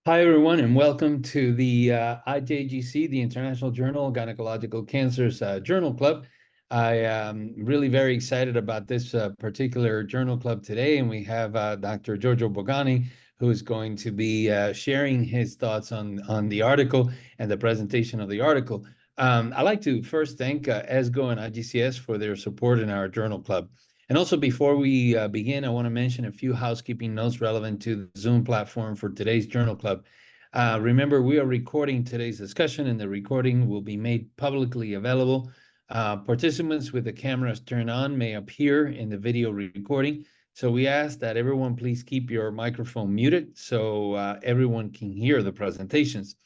Hi, everyone, and welcome to the IJGC, the International Journal of Gynecological Cancers Journal Club. I am really very excited about this particular journal club today, and we have Dr. Giorgio Bogani, who is going to be sharing his thoughts on the article and the presentation of the article. I'd like to first thank ESGO and IGCS for their support in our journal club. And also, before we begin, I want to mention a few housekeeping notes relevant to the Zoom platform for today's journal club. Remember, we are recording today's discussion, and the recording will be made publicly available. Participants with the cameras turned on may appear in the video recording. So we ask that everyone please keep your microphone muted so everyone can hear the presentations.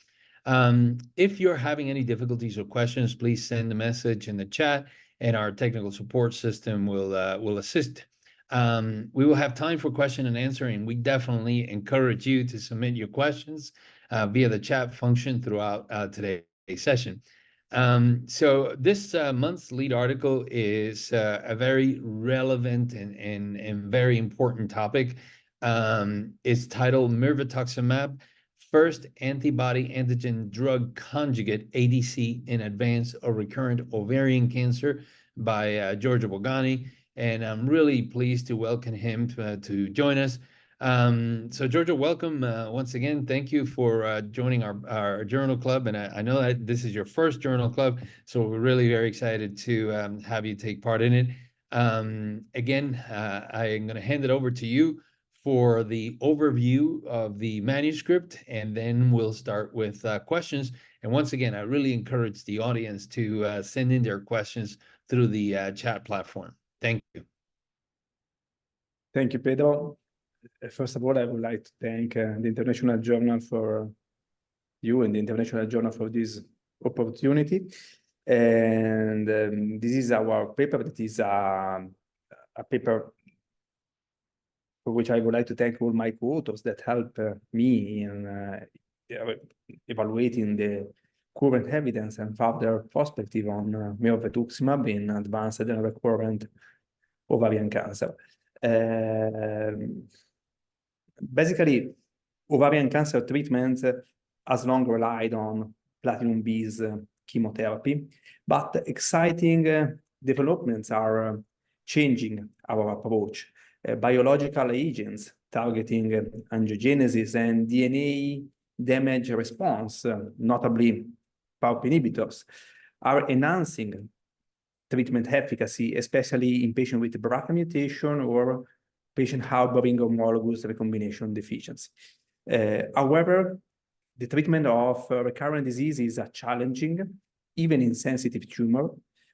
If you're having any difficulties or questions, please send a message in the chat, and our technical support system will assist. We will have time for question and answer, and we definitely encourage you to submit your questions via the chat function throughout today's session. So this month's lead article is a very relevant and very important topic. It's titled Mirvetuximab, First Antibody Antigen Drug Conjugate, ADC, in Advanced or Recurrent Ovarian Cancer by Giorgio Bogani. And I'm really pleased to welcome him to join us. So Giorgio, welcome once again. Thank you for joining our journal club. And I know that this is your first journal club, so we're really very excited to have you take part in it. Again, I'm going to hand it over to you for the overview of the manuscript, and then we'll start with questions. And once again, I really encourage the audience to send in their questions through the chat platform. Thank you. Thank you, Pedro. First of all, I would like to thank the International Journal for you and the International Journal for this opportunity. And this is our paper. That is a paper for which I would like to thank all my co-authors that helped me in evaluating the current evidence and further perspective on mirvetuximab in advanced and recurrent ovarian cancer. Basically, ovarian cancer treatment has long relied on platinum-based chemotherapy, but exciting developments are changing our approach. Biological agents targeting angiogenesis and DNA damage response, notably PARP inhibitors, are enhancing treatment efficacy, especially in patients with BRCA mutation or patient harboring homologous recombination deficiency. However, the treatment of recurrent disease is challenging, even in sensitive tumor,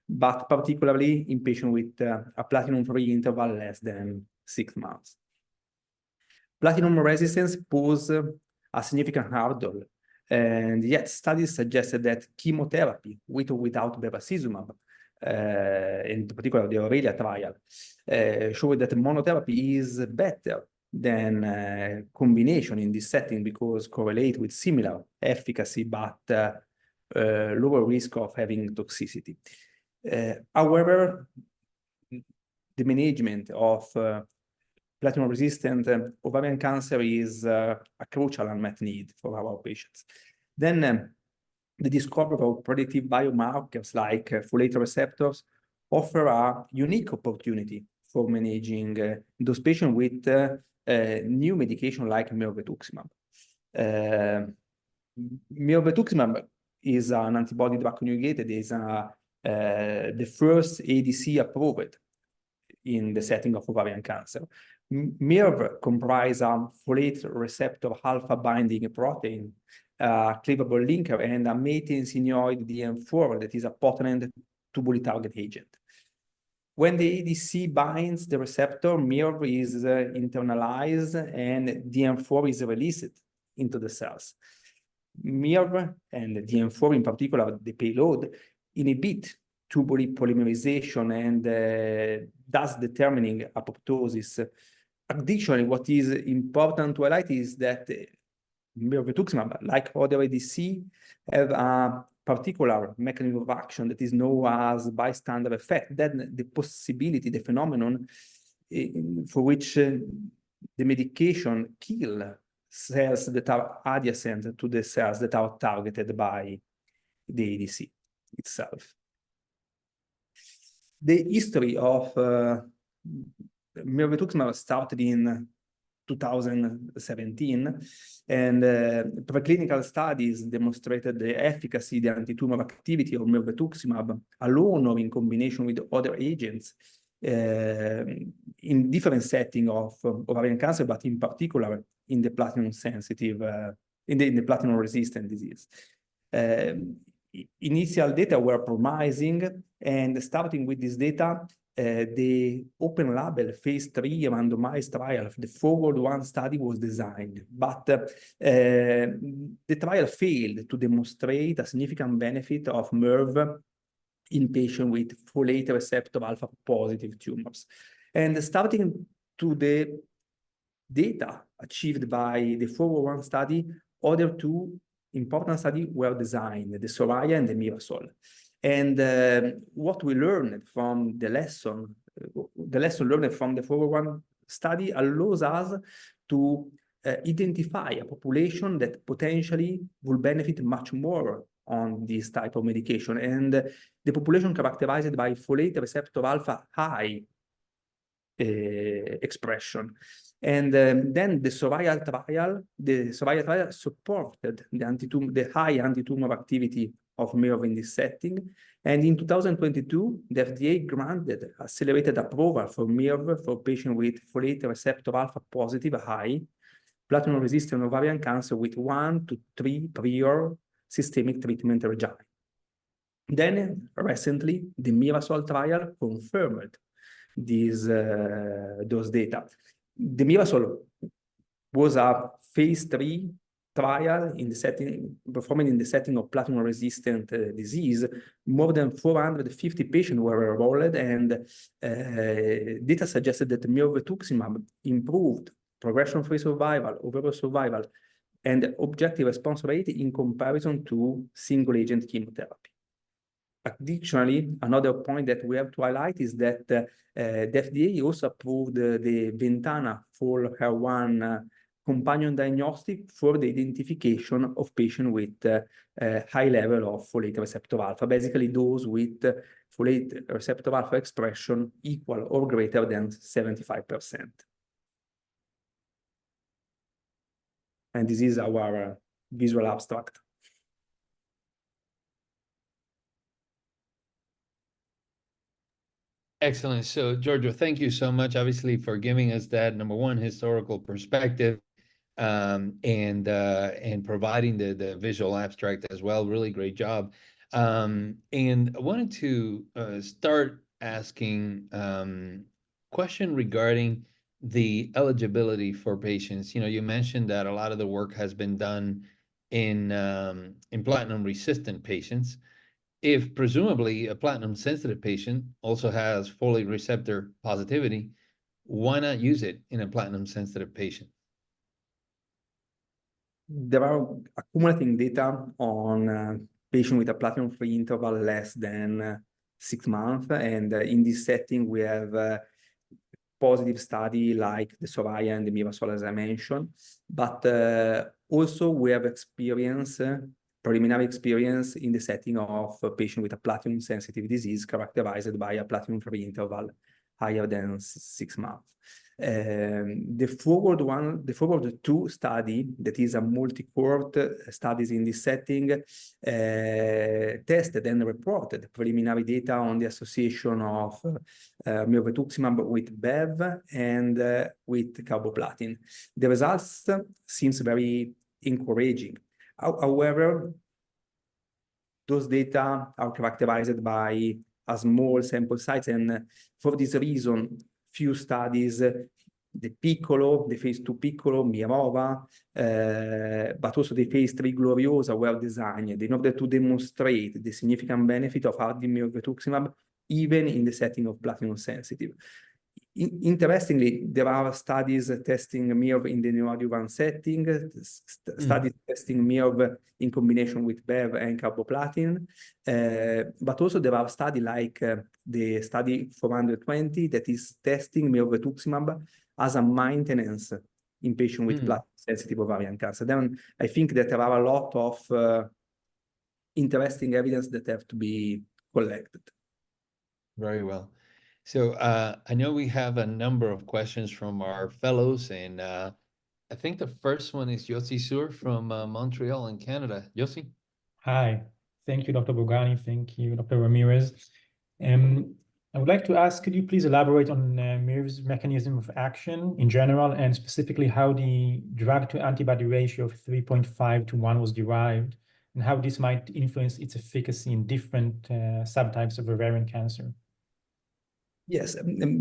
but particularly in patients with a platinum-free interval less than 6 months. Platinum resistance poses a significant hurdle, and yet studies suggested that chemotherapy, with or without bevacizumab, in particular the Aurelia trial, showed that monotherapy is better than combination in this setting because correlate with similar efficacy but lower risk of having toxicity. However, the management of platinum-resistant ovarian cancer is a crucial unmet need for our patients. Then the discovery of predictive biomarkers like folate receptors offer a unique opportunity for managing those patients with new medication like mirvetuximab. Mirvetuximab is an antibody drug conjugate. It is the first ADC approved in the setting of ovarian cancer. MIRV comprises a folate receptor alpha binding protein, cleavable linker, and a maytansinoid DM4 that is a potent tubule target agent. When the ADC binds the receptor, MIRV is internalized and DM4 is released into the cells. MIRV and DM4 in particular, the payload, inhibit tubule polymerization and thus determining apoptosis. Additionally, what is important to highlight is that mirvetuximab, like other ADC, have a particular mechanism of action that is known as bystander effect. Then the possibility, the phenomenon for which the medication kill cells that are adjacent to the cells that are targeted by the ADC itself. The history of mirvetuximab started in 2017, and preclinical studies demonstrated the efficacy, the anti-tumor activity of mirvetuximab alone or in combination with other agents in different settings of ovarian cancer, but in particular in the platinum-sensitive, in the platinum-resistant disease. Initial data were promising, and starting with this data, the open-label phase 3 randomized trial, the Forward 1 study, was designed, but the trial failed to demonstrate a significant benefit of MIRV in patients with folate receptor alpha positive tumors. And starting to the data achieved by the Forward 1 study, other two important studies were designed, the Soraya and the Mirasol. And what we learned from the lesson learned from the Forward 1 study allows us to identify a population that potentially will benefit much more on this type of medication. And the population characterized by folate receptor alpha high expression. And then the Soraya trial supported the high anti-tumor activity of MIRV in this setting. And in 2022, the FDA granted accelerated approval for MIRV for patients with folate receptor alpha positive high platinum-resistant ovarian cancer with 1 to 3 prior systemic treatment regimen. Then recently, the Mirasol trial confirmed those data. The Mirasol was a phase 3 trial performed in the setting of platinum-resistant disease. More than 450 patients were enrolled, and data suggested that mirvetuximab improved progression-free survival, overall survival, and objective response rate in comparison to single-agent chemotherapy. Additionally, another point that we have to highlight is that the FDA also approved the Ventana for HER1 companion diagnostic for the identification of patients with high level of folate receptor alpha, basically those with folate receptor alpha expression equal or greater than 75%. And this is our visual abstract. Excellent. So, Giorgio, thank you so much, obviously, for giving us that number one historical perspective, and providing the visual abstract as well. Really great job. And I wanted to start asking question regarding the eligibility for patients. You know, you mentioned that a lot of the work has been done in platinum-resistant patients. If presumably a platinum-sensitive patient also has folate receptor positivity, why not use it in a platinum-sensitive patient? There are accumulating data on patients with a platinum-free interval less than 6 months, and in this setting we have positive study like the Soraya and the Mirasol, as I mentioned, but also we have preliminary experience in the setting of a patient with a platinum-sensitive disease characterized by a platinum-free interval higher than 6 months. The Forward 2 study, that is a multi-cohort studies in this setting, tested and reported preliminary data on the association of mirvetuximab with BEV and with carboplatin. The results seems very encouraging. However, those data are characterized by a small sample size, and for this reason, few studies, the Piccolo, the phase 2 Piccolo, Mirova, but also the phase 3 Gloriosa were designed in order to demonstrate the significant benefit of adding mirvetuximab even in the setting of platinum-sensitive. Interestingly, there are studies testing MIRV in the neoadjuvant setting, studies testing MIRV in combination with BEV and carboplatin, but also there are studies like the study 420 that is testing mirvetuximab as a maintenance in patients with platinum-sensitive ovarian cancer. Then I think that there are a lot of interesting evidence that have to be collected. Very well. So I know we have a number of questions from our fellows, and I think the first one is Yossi Sur from Montreal in Canada. Yossi? Hi, thank you, Dr. Bogani. Thank you, Dr. Ramirez. I would like to ask, could you please elaborate on MIRV's mechanism of action in general, and specifically how the drug-to-antibody ratio of 3.5 to 1 was derived, and how this might influence its efficacy in different subtypes of ovarian cancer? Yes,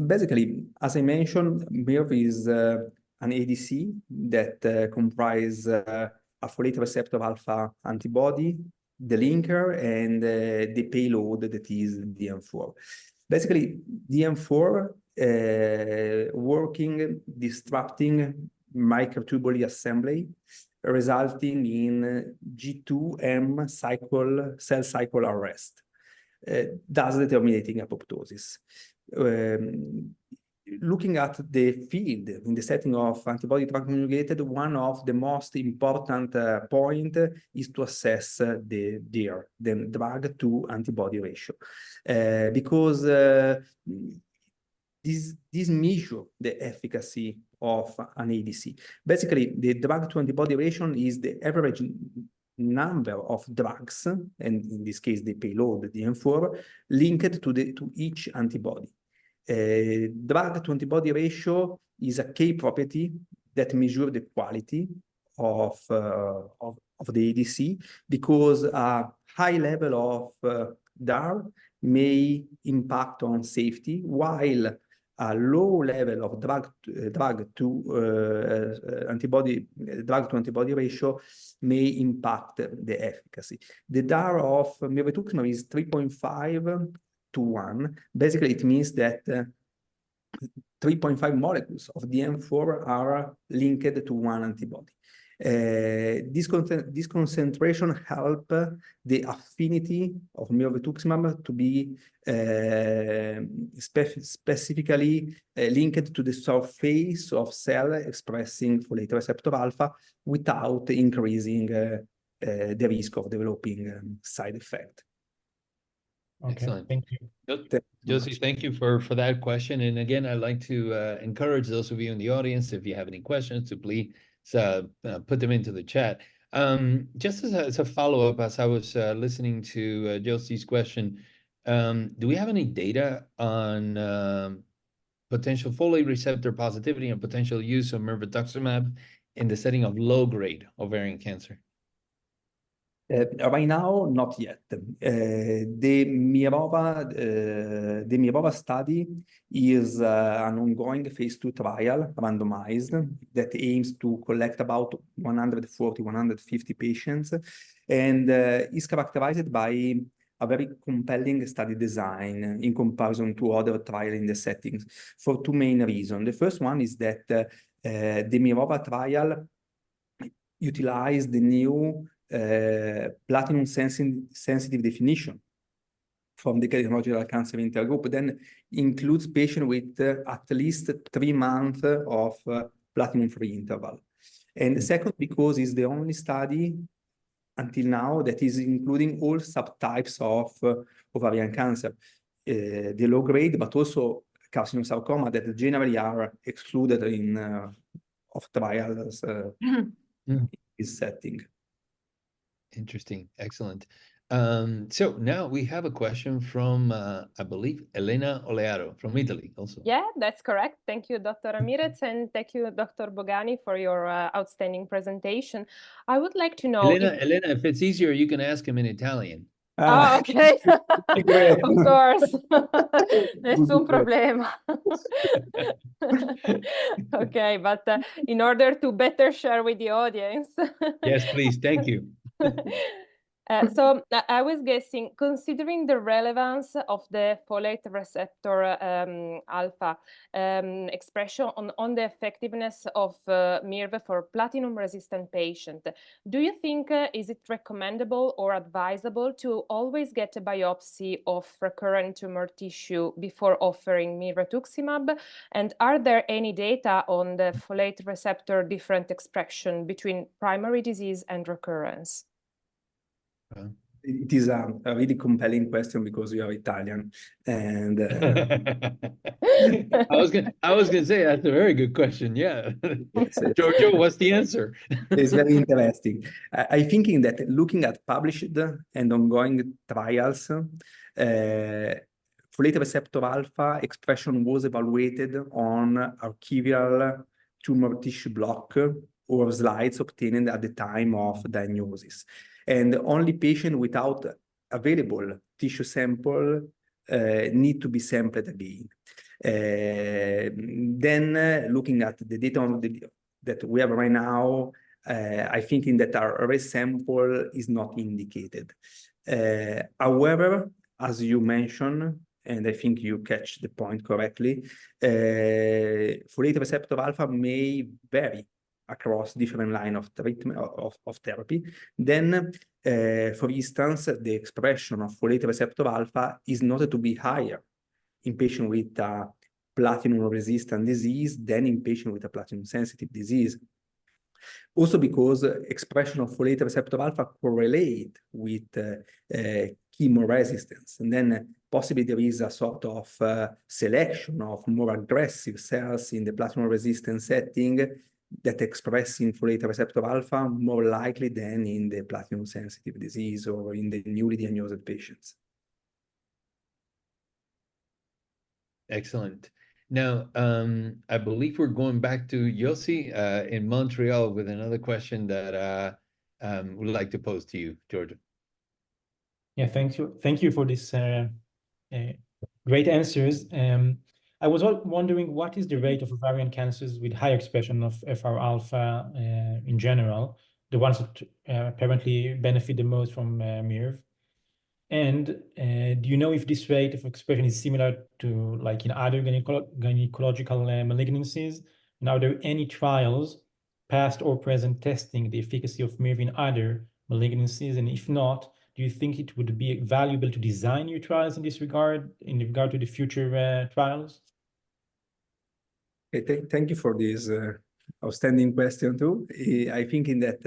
basically, as I mentioned, MIRV is an ADC that comprises a folate receptor alpha antibody, the linker, and the payload that is DM4. Basically, DM4 working, disrupting microtubule assembly, resulting in G2M cell cycle arrest, thus determining apoptosis. Looking at the field in the setting of antibody-drug conjugated, one of the most important point is to assess the drug-to-antibody ratio, because this measures the efficacy of an ADC. Basically, the drug-to-antibody ratio is the average number of drugs, and in this case, the payload, the DM4, linked to each antibody. Drug-to-antibody ratio is a key property that measures the quality of the ADC, because a high level of DAR may impact on safety, while a low level of drug-to-antibody ratio may impact the efficacy. The DAR of mirvetuximab is 3.5 to 1. Basically, it means that 3.5 molecules of DM4 are linked to one antibody. This concentration help the affinity of mirvetuximab to be specifically linked to the surface of cell expressing folate receptor alpha without increasing the risk of developing side effect. Okay, excellent. thank you. Josie, thank you for that question. And again, I'd like to encourage those of you in the audience, if you have any questions, to please put them into the chat. Just as a follow-up, as I was listening to Josie's question, do we have any data on potential folate receptor positivity and potential use of mirvetuximab in the setting of low-grade ovarian cancer? Right now, not yet. The Mirova study is an ongoing phase 2 trial, randomized, that aims to collect about 140, 150 patients, and is characterized by a very compelling study design in comparison to other trials in the settings for two main reasons. The first one is that the Mirova trial utilized the new platinum sensitive definition from the gynecological cancer intergroup, then includes patients with at least 3 months of platinum-free interval. And second, because it's the only study until now that is including all subtypes of ovarian cancer, the low grade, but also carcinosarcoma that generally are excluded in of trials in this setting. Interesting. Excellent. So now we have a question from, I believe, Elena Olearo from Italy also. Yeah, that's correct. Thank you, Dr. Ramirez, and thank you, Dr. Bogani, for your outstanding presentation. I would like to know... Elena, if it's easier, you can ask him in Italian. Oh, okay. Of course. Nessun problema. Okay, but in order to better share with the audience... Yes, please. Thank you. I was guessing, considering the relevance of the folate receptor alpha expression on the effectiveness of MIRV for platinum-resistant patient, do you think is it recommendable or advisable to always get a biopsy of recurrent tumor tissue before offering mirvetuximab? And are there any data on the folate receptor different expression between primary disease and recurrence? It is a really compelling question because we are Italian, and I was gonna say that's a very good question. Yeah, yes, Giorgio, what's the answer? it's very interesting. I thinking that looking at published and ongoing trials, folate receptor alpha expression was evaluated on archival tumor tissue block or slides obtained at the time of diagnosis. And only patient without available tissue sample need to be sampled again. Then looking at the data that we have right now, I think that our array sample is not indicated. However, as you mentioned, and I think you catch the point correctly, folate receptor alpha may vary across different line of treatment of therapy. Then, for instance, the expression of folate receptor alpha is noted to be higher in patient with a platinum-resistant disease than in patient with a platinum-sensitive disease. Also because expression of folate receptor alpha correlate with chemo resistance. And then possibly there is a sort of selection of more aggressive cells in the platinum-resistant setting that expressing folate receptor alpha more likely than in the platinum-sensitive disease or in the newly diagnosed patients. Excellent. Now, I believe we're going back to Yossi in Montreal with another question that would like to pose to you, Giorgio. Yeah, thank you for this great answers. I was wondering what is the rate of ovarian cancers with high expression of FR alpha in general, the ones that apparently benefit the most from MIRV. And do you know if this rate of expression is similar to like in other gynecological malignancies? And are there any trials, past or present, testing the efficacy of MIRV in other malignancies? And if not, do you think it would be valuable to design your trials in this regard, in regard to the future trials? Thank you for this outstanding question too. I think in that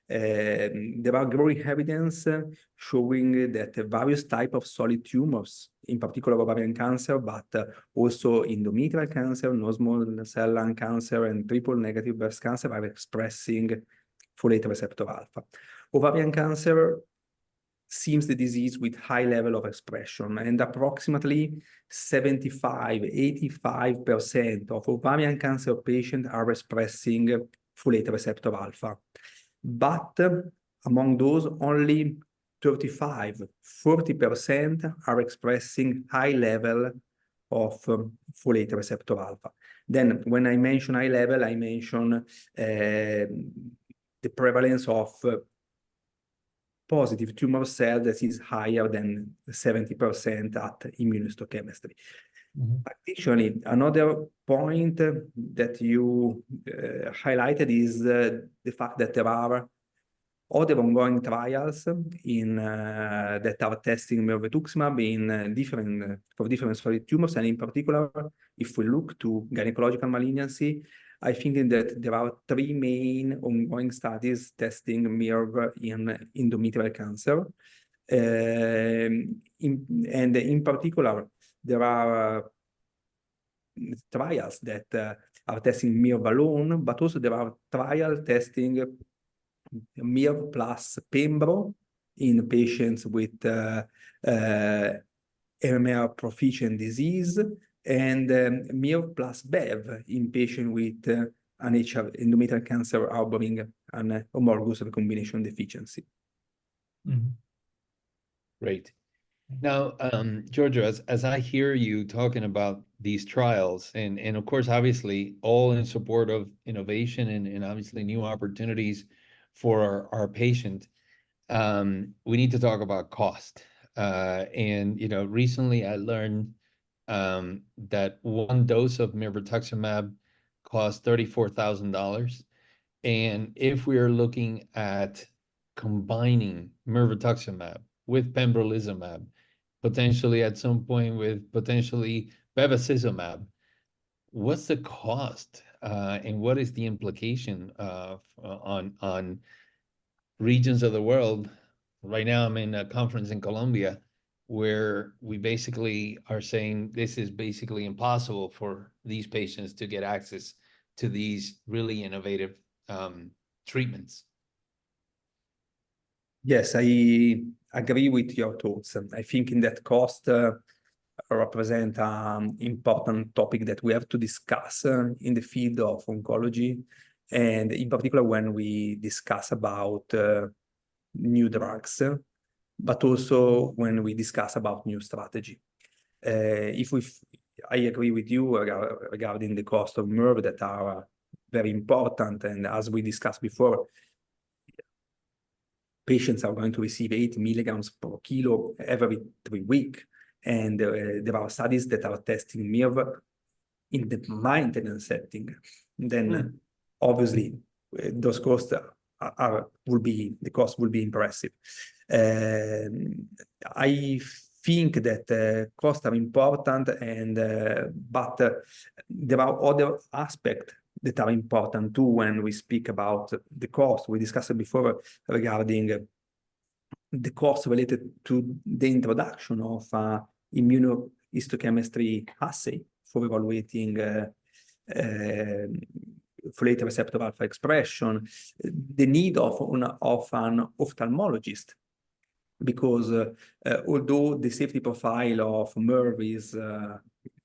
there are growing evidence showing that various types of solid tumors, in particular ovarian cancer, but also endometrial cancer, non-small cell lung cancer, and triple-negative breast cancer are expressing folate receptor alpha. Ovarian cancer seems the disease with high level of expression, and approximately 75–85% of ovarian cancer patients are expressing folate receptor alpha. But among those, only 35–40% are expressing high level of folate receptor alpha. Then when I mention high level, I mention the prevalence of positive tumor cell that is higher than 70% at immunohistochemistry. Additionally, another point that you highlighted is the fact that there are other ongoing trials that are testing mirvetuximab for different solid tumors, and in particular, if we look to gynecological malignancy, I think that there are 3 main ongoing studies testing MIRV in endometrial cancer. And in particular, there are trials that are testing MIRV alone, but also there are trials testing MIRV plus pembro in patients with MMR proficient disease, and MIRV plus Bev in patients with endometrial cancer harboring an homologous recombination deficiency. Great. Now, Giorgio, as I hear you talking about these trials, and of course, obviously, all in support of innovation and obviously new opportunities for our patient, we need to talk about cost. And, you know, recently I learned that one dose of mirvetuximab costs $34,000. And if we are looking at combining mirvetuximab with pembrolizumab, potentially at some point with potentially bevacizumab, what's the cost and what is the implication on regions of the world? Right now, I'm in a conference in Colombia where we basically are saying this is basically impossible for these patients to get access to these really innovative treatments. Yes, I agree with your thoughts. I think in that cost represent an important topic that we have to discuss in the field of oncology, and in particular when we discuss about new drugs, but also when we discuss about new strategy. I agree with you regarding the cost of MIRV that are very important, and as we discussed before, patients are going to receive 8 milligrams per kilo every 3 weeks. And there are studies that are testing MIRV in the maintenance setting. Then obviously those costs the cost will be impressive. I think that costs are important, and but there are other aspects that are important too when we speak about the cost. We discussed before regarding the cost related to the introduction of immunohistochemistry assay for evaluating folate receptor alpha expression, the need of an ophthalmologist, because although the safety profile of MIRV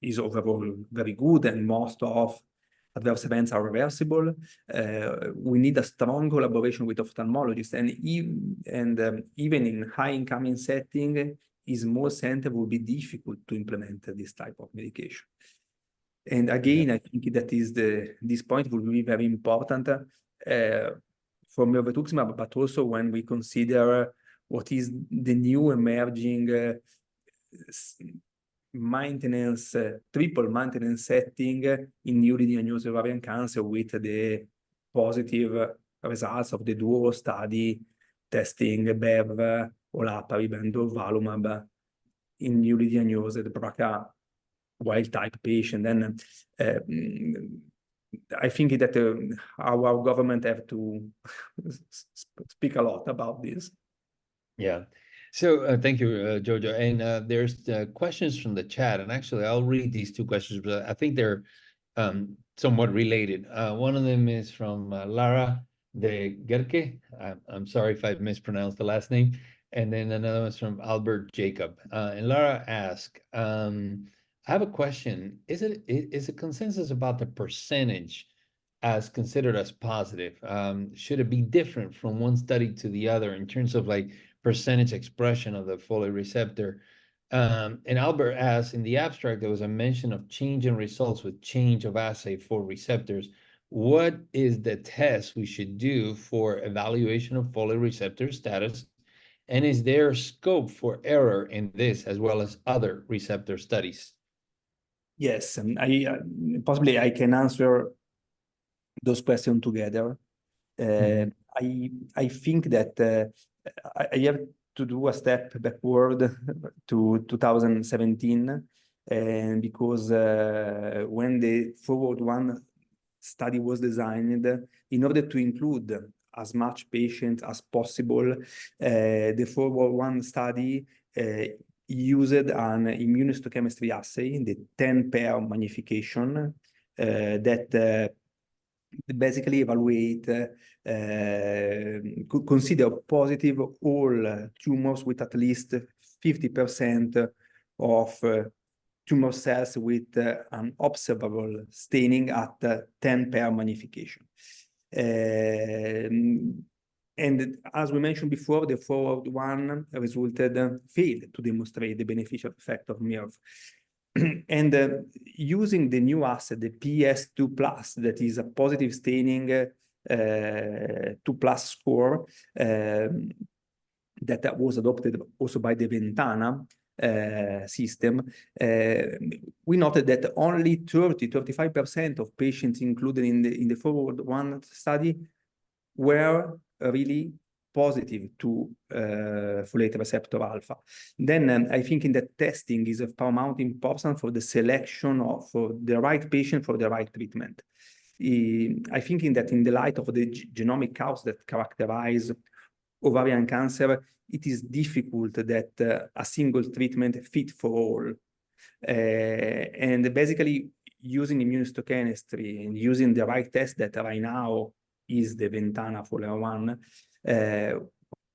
is overall very good and most of adverse events are reversible, we need a strong collaboration with ophthalmologists, and even in high-income setting, in small center will be difficult to implement this type of medication. And again, I think that is this point will be very important for mirvetuximab, but also when we consider what is the new emerging maintenance, triple maintenance setting in newly diagnosed ovarian cancer, with the positive results of the DUO study testing Bev, olaparib, and durvalumab in newly diagnosed BRCA wild-type patient. Then I think that our government have to speak a lot about this. Yeah. So thank you, Giorgio. And there's questions from the chat. And actually, I'll read these two questions, but I think they're somewhat related. One of them is from Lara de Gerke. I'm sorry if I mispronounced the last name. And then another one's from Albert Jacob. And Lara asked, I have a question. Is a consensus about the percentage as considered as positive? Should it be different from one study to the other in terms of like percentage expression of the folate receptor? And Albert asks, in the abstract, there was a mention of change in results with change of assay for receptors. What is the test we should do for evaluation of folate receptor status? And is there scope for error in this as well as other receptor studies? Yes, and possibly I can answer those questions together. I think that I have to do a step backward to 2017, and because when the Forward 1 study was designed, in order to include as much patients as possible, the Forward 1 study used an immunohistochemistry assay, the 10-pair magnification, that basically evaluate, consider positive all tumors with at least 50% of tumor cells with an observable staining at 10-pair magnification. And as we mentioned before, the Forward 1 failed to demonstrate the beneficial effect of MIRV. And using the new assay, the PS2+, that is a positive staining 2+ score, that was adopted also by the Ventana system, we noted that only 35% of patients included in the Forward 1 study were really positive to folate receptor alpha. Then I think in that testing is of paramount importance for the selection of for the right patient for the right treatment. I think in the light of the genomic cause that characterize ovarian cancer, it is difficult that a single treatment fit for all. And basically using immunohistochemistry and using the right test that right now is the Ventana Folate 1,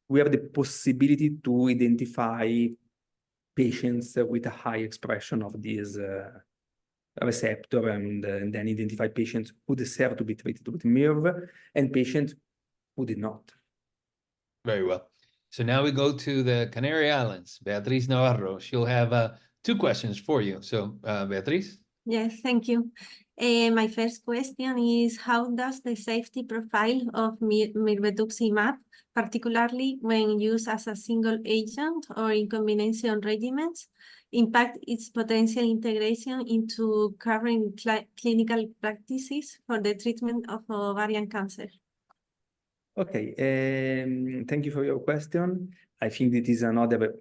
we have the possibility to identify patients with a high expression of this receptor and then identify patients who deserve to be treated with MIRV and patients who did not. Very well. So now we go to the Canary Islands. Beatriz Navarro, she'll have 2 questions for you. So Beatriz? Yes, thank you. My first question is, how does the safety profile of mirvetuximab, particularly when used as a single agent or in combination regimens, impact its potential integration into current clinical practices for the treatment of ovarian cancer? Okay, thank you for your question. I think it is another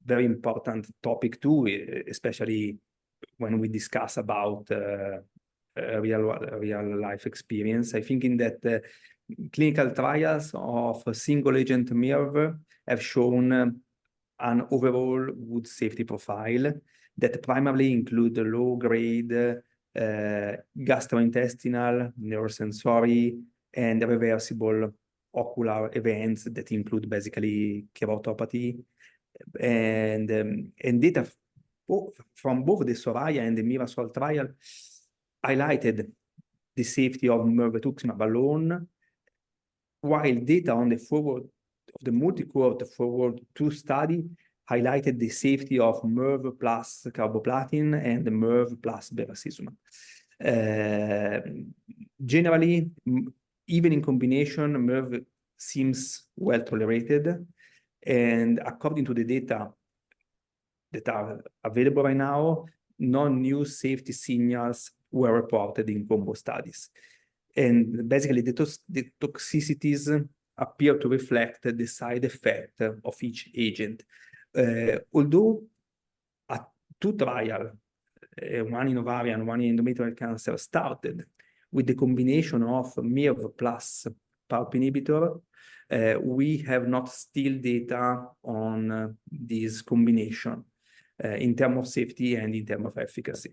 very important topic too, especially when we discuss about real life experience. I think in that clinical trials of single agent MIRV have shown an overall good safety profile that primarily include the low grade gastrointestinal, neurosensory, and reversible ocular events that include basically keratopathy, and data from both the SORAYA and the MIRASOL trial highlighted the safety of mirvetuximab alone, while data on the multi-cohort Forward 2 study highlighted the safety of MIRV plus carboplatin and the MIRV plus bevacizumab. Generally, even in combination, MIRV seems well tolerated, and according to the data that are available right now, no new safety signals were reported in combo studies. And basically, the toxicities appear to reflect the side effect of each agent. Although 2 trials, one in ovarian, one in endometrial cancer, started with the combination of MIRV plus PARP inhibitor, we have not still data on this combination in terms of safety and in terms of efficacy.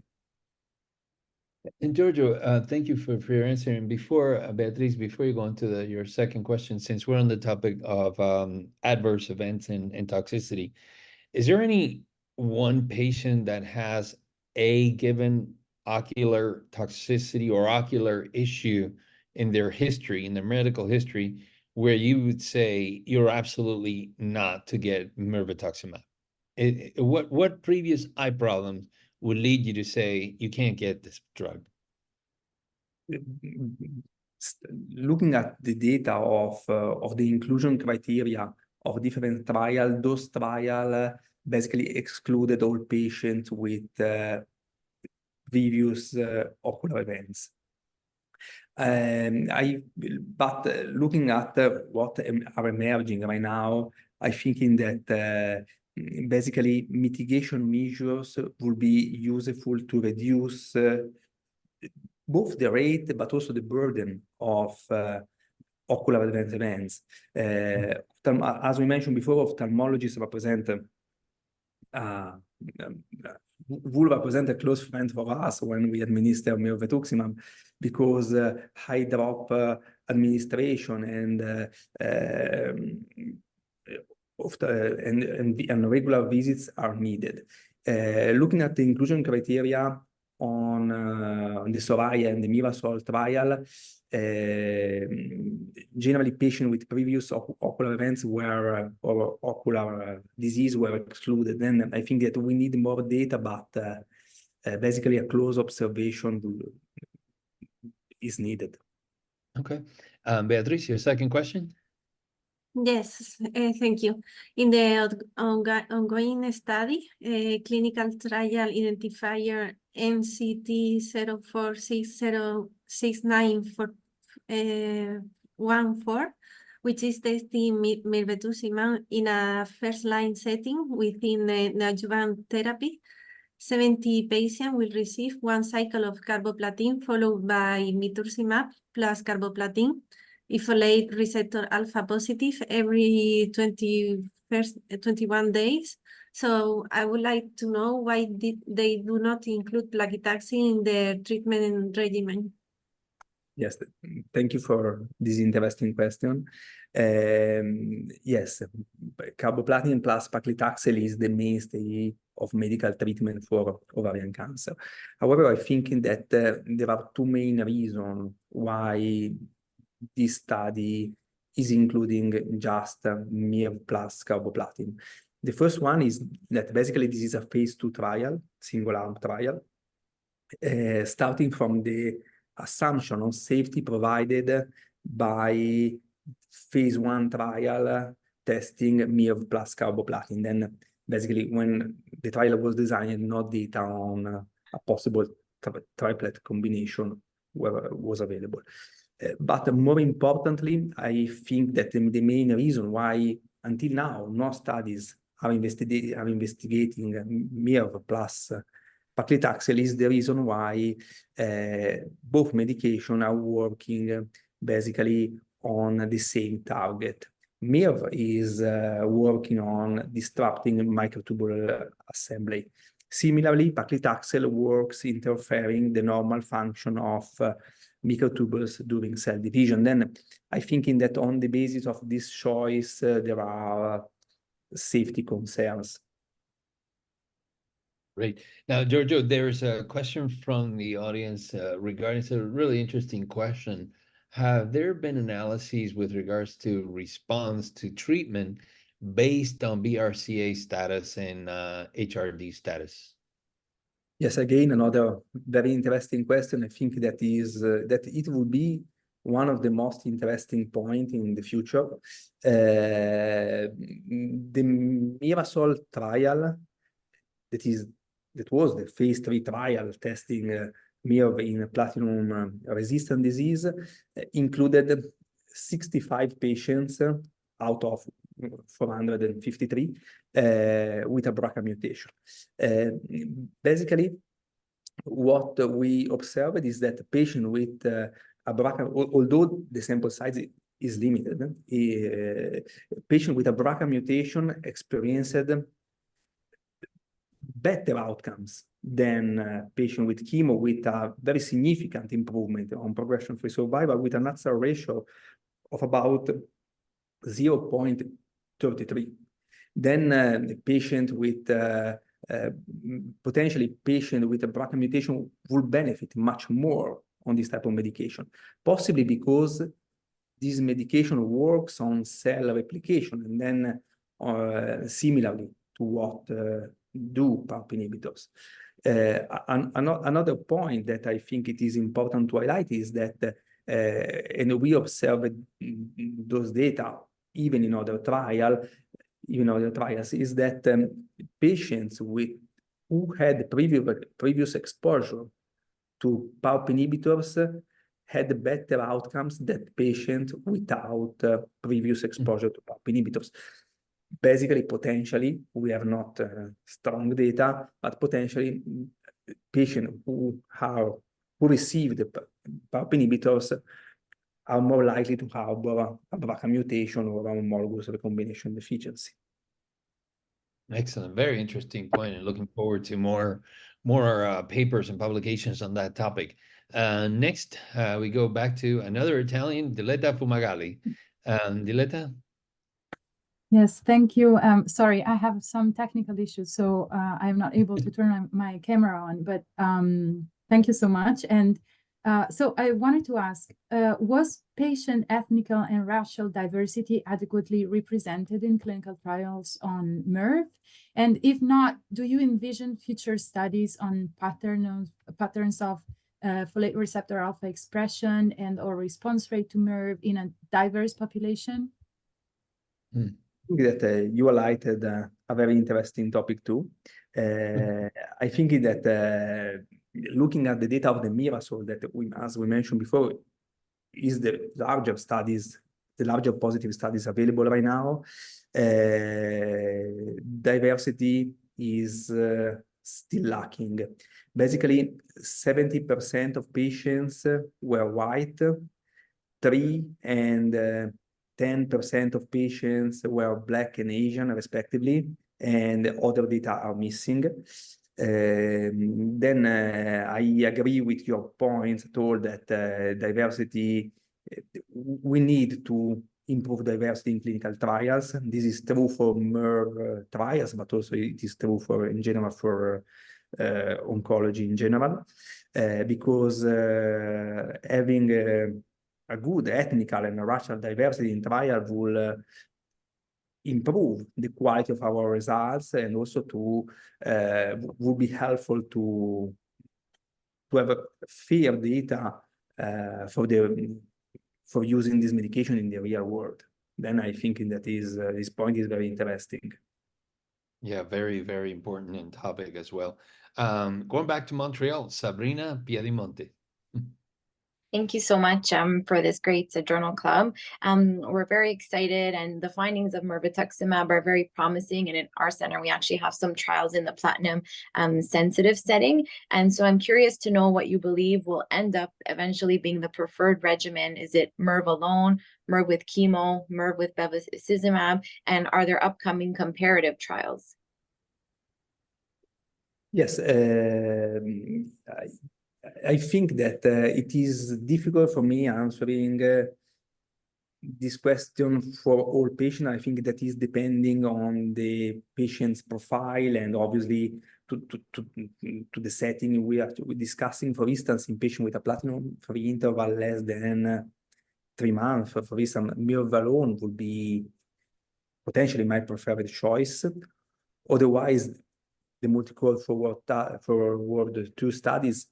And Giorgio, thank you for your answer. And before, Beatriz, before you go into your second question, since we're on the topic of adverse events and toxicity, is there any one patient that has a given ocular toxicity or ocular issue in their history, in their medical history, where you would say you're absolutely not to get mirvetuximab? What previous eye problems would lead you to say you can't get this drug? Looking at the data of the inclusion criteria of different trials, those trials basically excluded all patients with previous ocular events. But looking at what are emerging right now, I think in that basically mitigation measures will be useful to reduce both the rate but also the burden of ocular adverse events. As we mentioned before, ophthalmologists will represent a close friend for us when we administer mirvetuximab, because high drop administration and regular visits are needed. Looking at the inclusion criteria on the SORAYA and the MIRASOL trial, generally patients with previous ocular events or ocular disease were excluded. Then I think that we need more data, but basically a close observation is needed. Okay. Beatriz, your second question? Yes, thank you. In the ongoing study, clinical trial identifier MCT04606914, which is testing mirvetuximab in a first-line setting within the adjuvant therapy. 70 patients will receive 1 cycle of carboplatin followed by mirvetuximab plus carboplatin, folate receptor alpha positive every 21 days. So I would like to know why they do not include paclitaxel in their treatment regimen. Yes, thank you for this interesting question. Yes, carboplatin plus paclitaxel is the mainstay of medical treatment for ovarian cancer. However, I think that there are two main reasons why this study is including just MIRV plus carboplatin. The first one is that basically this is a phase 2 trial, single-arm trial, starting from the assumption of safety provided by phase 1 trial testing MIRV plus carboplatin. Then basically when the trial was designed, no data on a possible triplet combination was available. But more importantly, I think that the main reason why until now no studies are investigating MIRV plus paclitaxel is the reason why both medications are working basically on the same target. MIRV is working on disrupting microtubule assembly. Similarly, paclitaxel works interfering the normal function of microtubules during cell division. Then I think that on the basis of this choice, there are safety concerns. Great. Now, Giorgio, there's a question from the audience regarding, it's a really interesting question. Have there been analyses with regards to response to treatment based on BRCA status and HRD status? Yes, again, another very interesting question. I think that is that it will be one of the most interesting points in the future. The Mirasol trial, that was the phase 3 trial testing MIRV in platinum-resistant disease, included 65 patients out of 453 with a BRCA mutation. Basically, what we observed is that the patient with a BRCA, although the sample size is limited, patient with a BRCA mutation experienced better outcomes than patient with chemo, with a very significant improvement on progression-free survival with an hazard ratio of about 0.33. Then the patient with potentially patient with a BRCA mutation will benefit much more on this type of medication, possibly because this medication works on cell replication, and then similarly to what do PARP inhibitors. Another point that I think it is important to highlight is that, and we observed those data even in other trials, is that patients who had previous exposure to PARP inhibitors had better outcomes than patients without previous exposure to PARP inhibitors. Basically, potentially, we have not strong data, but potentially patients who received PARP inhibitors are more likely to have a BRCA mutation or a homologous recombination deficiency. Excellent, very interesting point, and looking forward to more papers and publications on that topic. Next, we go back to another Italian, Diletta Fumagalli. Diletta? Yes, thank you. Sorry, I have some technical issues, so I'm not able to turn my camera on, but thank you so much. And so I wanted to ask, was patient ethnical and racial diversity adequately represented in clinical trials on MIRV? And if not, do you envision future studies on patterns of folate receptor alpha expression and or response rate to MIRV in a diverse population? That you highlighted a very interesting topic too. I think that looking at the data of the MIRASOL that as we mentioned before, is the larger positive studies available right now. Diversity is still lacking. Basically, 70% of patients were white, 3 and 10% of patients were Black and Asian, respectively, and other data are missing. Then I agree with your point at all that diversity, we need to improve diversity in clinical trials. This is true for MERV trials, but also it is true for, in general, for oncology in general, because having a good ethnical and racial diversity in trial will improve the quality of our results, and also to will be helpful to have a fair data for using this medication in the real world. Then I think that this point is very interesting. Yeah, very, very important topic as well. Going back to Montreal, Sabrina Piedimonte. Thank you so much for this great journal club. We're very excited, and the findings of mirvetuximab are very promising. And in our center, we actually have some trials in the platinum sensitive setting. And so I'm curious to know what you believe will end up eventually being the preferred regimen. Is it MIRV alone, MIRV with chemo, MIRV with bevacizumab, and are there upcoming comparative trials? Yes, I think that it is difficult for me answering this question for all patients. I think that is depending on the patient's profile, and obviously to the setting we're discussing. For instance, in patient with a platinum-free interval less than 3 months, for instance, MIRV alone would be potentially my preferred choice. Otherwise, the multi-cohort forward 2 studies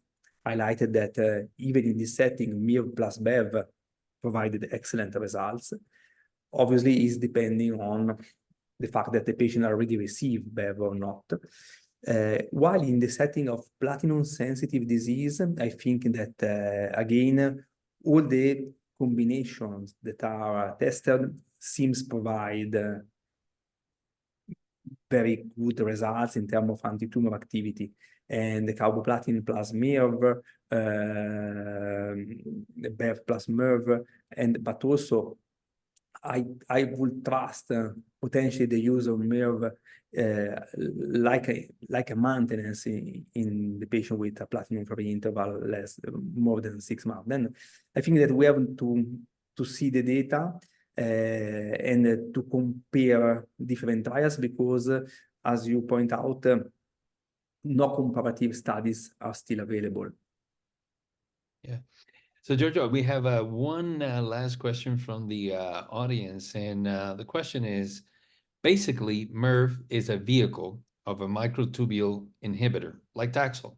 highlighted that even in this setting, MIRV plus BEV provided excellent results. Obviously, is depending on the fact that the patient already received BEV or not. While in the setting of platinum-sensitive disease, I think that, again, all the combinations that are tested seems provide very good results in terms of anti-tumor activity. And the carboplatin plus MIRV, BEV plus MIRV, but also I would trust potentially the use of MIRV like a maintenance in the patient with a platinum-free interval more than 6 months. Then I think that we have to see the data and to compare different trials, because as you point out, no comparative studies are still available. Yeah. So Giorgio, we have one last question from the audience, and the question is, basically, MIRV is a vehicle of a microtubule inhibitor, like Taxol.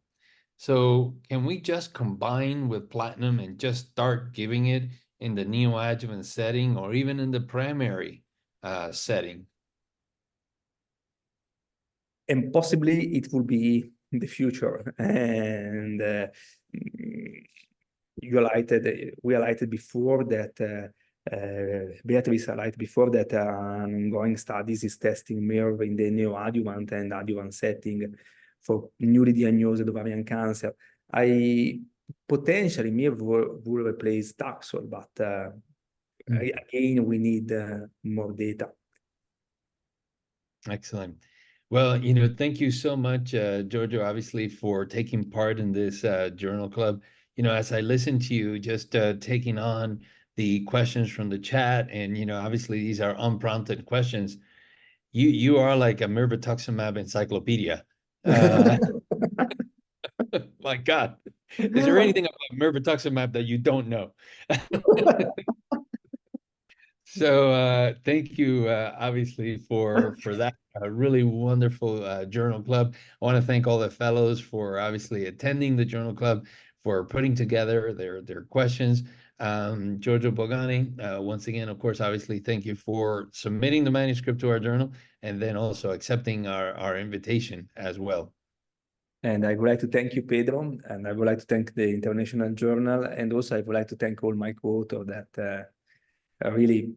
So can we just combine with platinum and just start giving it in the neoadjuvant setting, or even in the primary setting? And possibly it will be in the future. And we highlighted before that, Beatrice highlighted before that ongoing studies is testing MIRV in the neoadjuvant and adjuvant setting for newly diagnosed ovarian cancer. Potentially MIRV will replace Taxol, but again, we need more data. Excellent. Well, thank you so much, Giorgio, obviously, for taking part in this journal club. As I listen to you, just taking on the questions from the chat, and, obviously these are unprompted questions. You are like a mirvetuximab encyclopedia. My God, is there anything about mirvetuximab that you don't know? So thank you, obviously, for that really wonderful journal club. I want to thank all the fellows for obviously attending the journal club, for putting together their questions. Giorgio Bogani, once again, of course, obviously, thank you for submitting the manuscript to our journal and then also accepting our invitation as well. And I would like to thank you, Pedro, and I would like to thank the International Journal, and also I would like to thank all my co-authors that really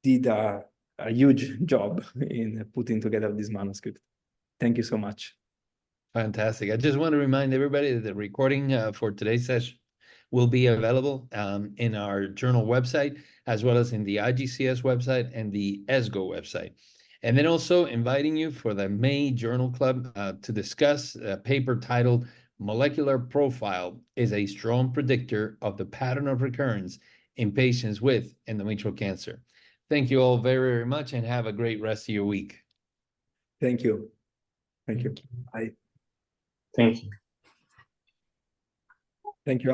did a huge job in putting together this manuscript. Thank you so much. Fantastic. I just want to remind everybody that the recording for today's session will be available in our journal website, as well as in the IGCS website and the ESGO website. And then also inviting you for the May Journal Club to discuss a paper titled Molecular Profile is a Strong Predictor of the Pattern of Recurrence in Patients with Endometrial Cancer. Thank you all very, very much and have a great rest of your week. Thank you. Thank you. Bye. Thank you. Thank you.